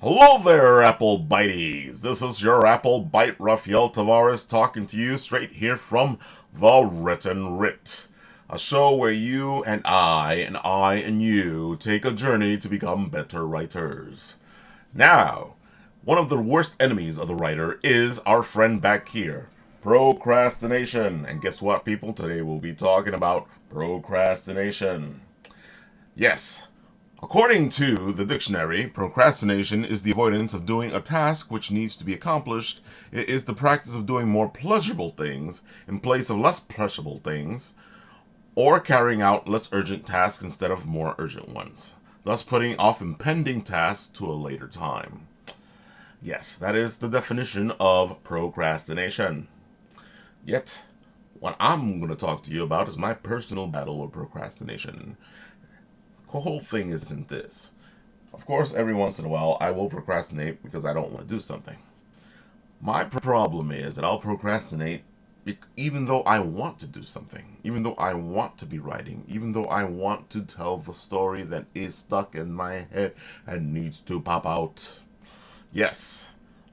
Hello there, Apple Bites! This is your Apple Bite Rafael Tavares talking to you straight here from the Written Writ. A show where you and I and you take a journey to become better writers. Now, one of the worst enemies of the writer is our friend back here, procrastination. And guess what, people? Today we'll be talking about procrastination. Yes, according to the dictionary, procrastination is the avoidance of doing a task which needs to be accomplished. It is the practice of doing more pleasurable things in place of less pleasurable things, or carrying out less urgent tasks instead of more urgent ones, thus putting off impending tasks to a later time. Yes, that is the definition of procrastination. Yet, what I'm going to talk to you about is my personal battle with procrastination. The whole thing isn't this. Of course, every once in a while, I will procrastinate because I don't want to do something. My problem is that I'll procrastinate even though I want to do something, even though I want to be writing, even though I want to tell the story that is stuck in my head and needs to pop out. Yes,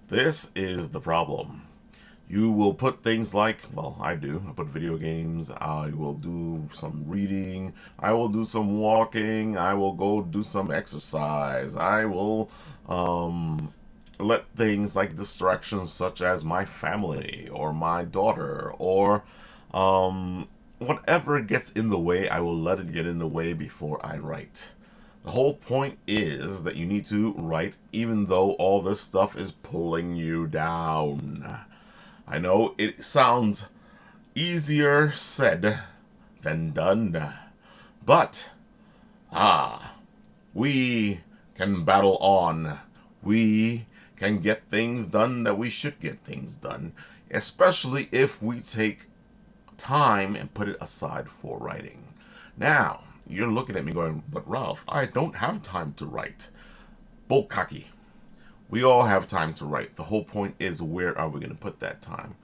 this is the problem. You will put things like, well, I do. I put video games. I will do some reading. I will do some walking. I will go do some exercise. I will let things like distractions such as my family or my daughter or whatever gets in the way, I will let it get in the way before I write. The whole point is that you need to write even though all this stuff is pulling you down. I know it sounds easier said than done, but we can battle on. We can get things done that we should get things done, especially if we take time and put it aside for writing. Now, you're looking at me going, but Ralph, I don't have time to write. Bullcocky. We all have time to write. The whole point is, where are we going to put that time?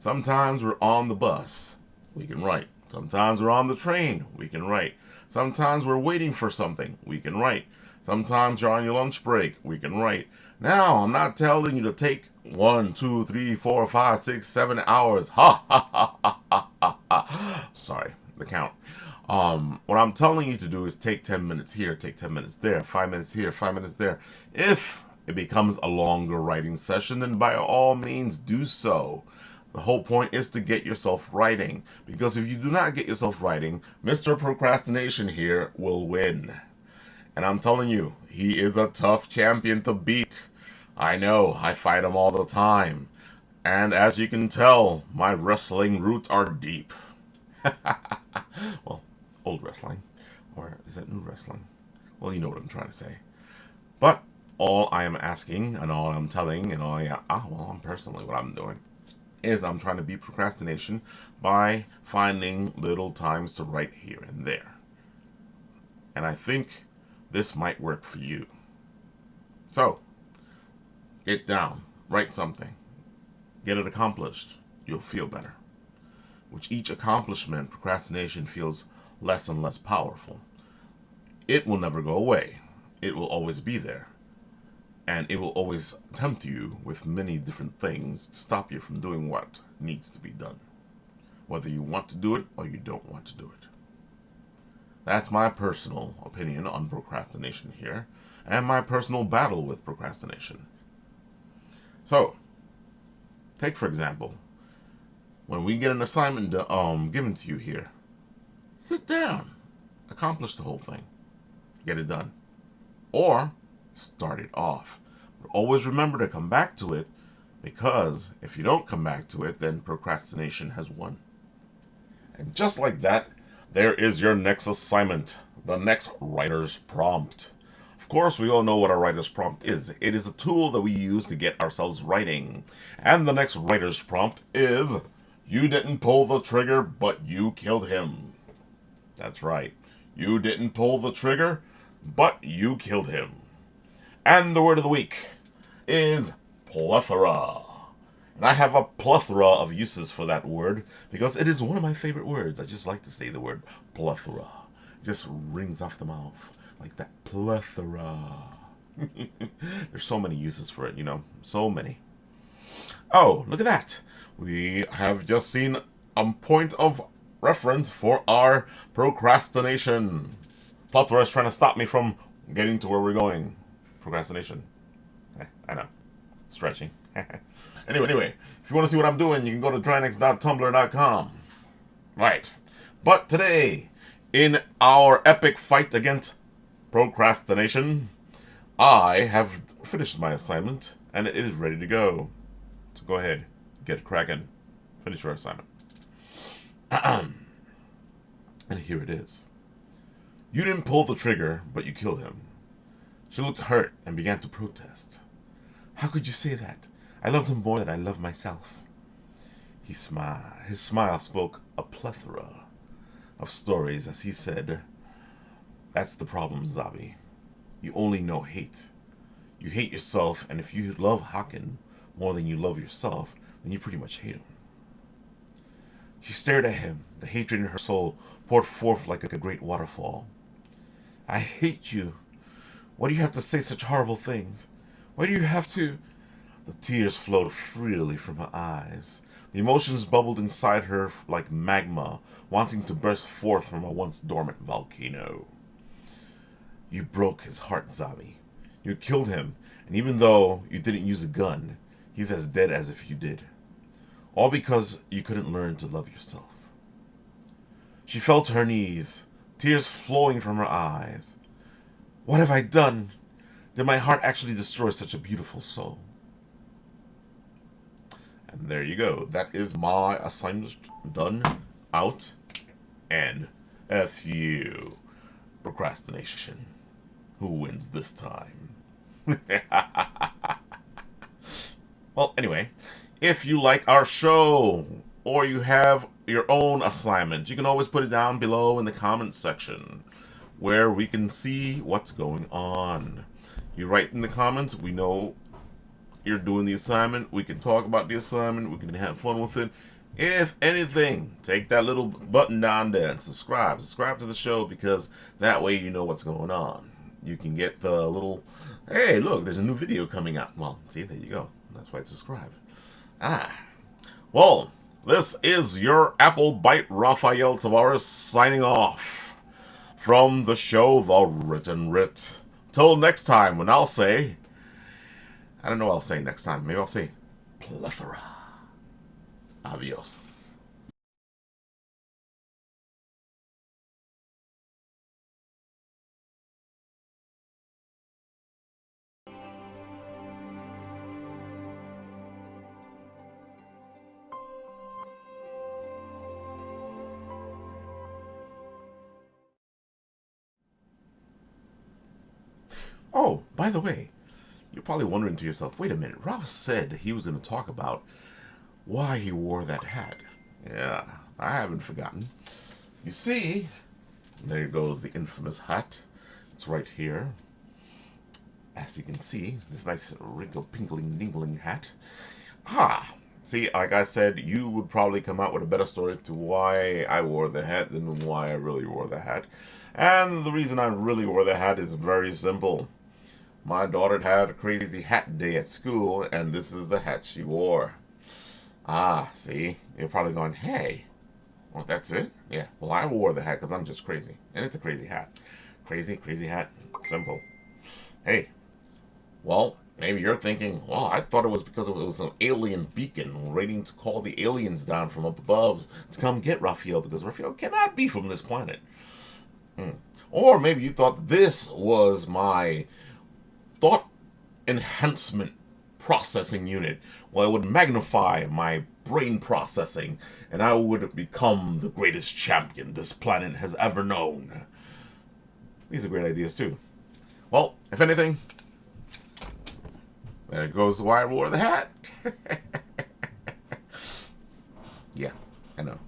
Sometimes we're on the bus. We can write. Sometimes we're on the train. We can write. Sometimes we're waiting for something. We can write. Sometimes you're on your lunch break. We can write. Now, I'm not telling you to take 1, 2, 3, 4, 5, 6, 7 hours. Ha ha ha ha ha ha ha. Sorry, the count. What I'm telling you to do is take 10 minutes here, take 10 minutes there, 5 minutes here, 5 minutes there. If it becomes a longer writing session, then by all means do so. The whole point is to get yourself writing, because if you do not get yourself writing, Mr. Procrastination here will win. And I'm telling you, he is a tough champion to beat. I know, I fight him all the time. And as you can tell, my wrestling roots are deep. Well, old wrestling. Or is that new wrestling? Well, you know what I'm trying to say. But all I am asking and all I'm telling and I'm personally what I'm doing is I'm trying to beat procrastination by finding little times to write here and there. And I think this might work for you. So, get down, write something, get it accomplished. You'll feel better. With each accomplishment, procrastination feels less and less powerful. It will never go away. It will always be there. And it will always tempt you with many different things to stop you from doing what needs to be done. Whether you want to do it or you don't want to do it. That's my personal opinion on procrastination here, and my personal battle with procrastination. So, take for example, when we get an assignment given to you here, sit down, accomplish the whole thing, get it done. Or start it off. But always remember to come back to it, because if you don't come back to it, then procrastination has won. And just like that, there is your next assignment, the next writer's prompt. Of course, we all know what a writer's prompt is. It is a tool that we use to get ourselves writing. And the next writer's prompt is, you didn't pull the trigger, but you killed him. That's right. You didn't pull the trigger, but you killed him. And the word of the week is plethora. And I have a plethora of uses for that word because it is one of my favorite words. I just like to say the word plethora. It just rings off the mouth like that. Plethora. There's so many uses for it, you know. So many. Oh, look at that. We have just seen a point of reference for our procrastination. Tavares is trying to stop me from getting to where we're going. Procrastination. I know. Stretching. Anyway, if you want to see what I'm doing, you can go to drynex.tumblr.com. Right. But today, in our epic fight against procrastination, I have finished my assignment and it is ready to go. So go ahead, get cracking, finish your assignment. And here it is. You didn't pull the trigger, but you killed him. She looked hurt and began to protest. How could you say that? I loved him more than I loved myself. He smiled. His smile spoke a plethora of stories as he said, "That's the problem, Zabi. You only know hate. You hate yourself, and if you love Haken more than you love yourself, then you pretty much hate him." She stared at him. The hatred in her soul poured forth like a great waterfall. "I hate you. Why do you have to say such horrible things? Why do you have to..." The tears flowed freely from her eyes. The emotions bubbled inside her like magma, wanting to burst forth from a once dormant volcano. You broke his heart, Zabi. You killed him, and even though you didn't use a gun, he's as dead as if you did. All because you couldn't learn to love yourself. She fell to her knees, tears flowing from her eyes. What have I done? Did my heart actually destroy such a beautiful soul? And there you go. That is my assignment done, out, and F you. Procrastination. Who wins this time? Well, anyway, if you like our show, or you have your own assignment, you can always put it down below in the comments section, where we can see what's going on. You write in the comments, we know you're doing the assignment, we can talk about the assignment, we can have fun with it. If anything, take that little button down there and subscribe to the show, because that way you know what's going on. You can get the little, hey look, there's a new video coming out. Well, see, there you go, that's why it's subscribed. Well, this is your Apple Bite Rafael Tavares signing off from the show The Written Writ. Till next time, when I'll say, I don't know what I'll say next time. Maybe I'll say plethora. Adios. Oh, by the way, you're probably wondering to yourself, wait a minute, Ralph said he was going to talk about why he wore that hat. Yeah, I haven't forgotten. You see, there goes the infamous hat. It's right here. As you can see, this nice wrinkle-pinkling-dingling hat. See, like I said, you would probably come out with a better story to why I wore the hat than why I really wore the hat. And the reason I really wore the hat is very simple. My daughter had a crazy hat day at school, and this is the hat she wore. See? You're probably going, hey, well, that's it? Yeah, well, I wore the hat because I'm just crazy. And it's a crazy hat. Crazy hat. Simple. Hey, well, maybe you're thinking, well, I thought it was because it was an alien beacon waiting to call the aliens down from up above to come get Rafael, because Rafael cannot be from this planet. Or maybe you thought this was my thought enhancement processing unit. Well, it would magnify my brain processing, and I would become the greatest champion this planet has ever known. These are great ideas, too. Well, if anything, there goes why I wore the hat. Yeah, I know.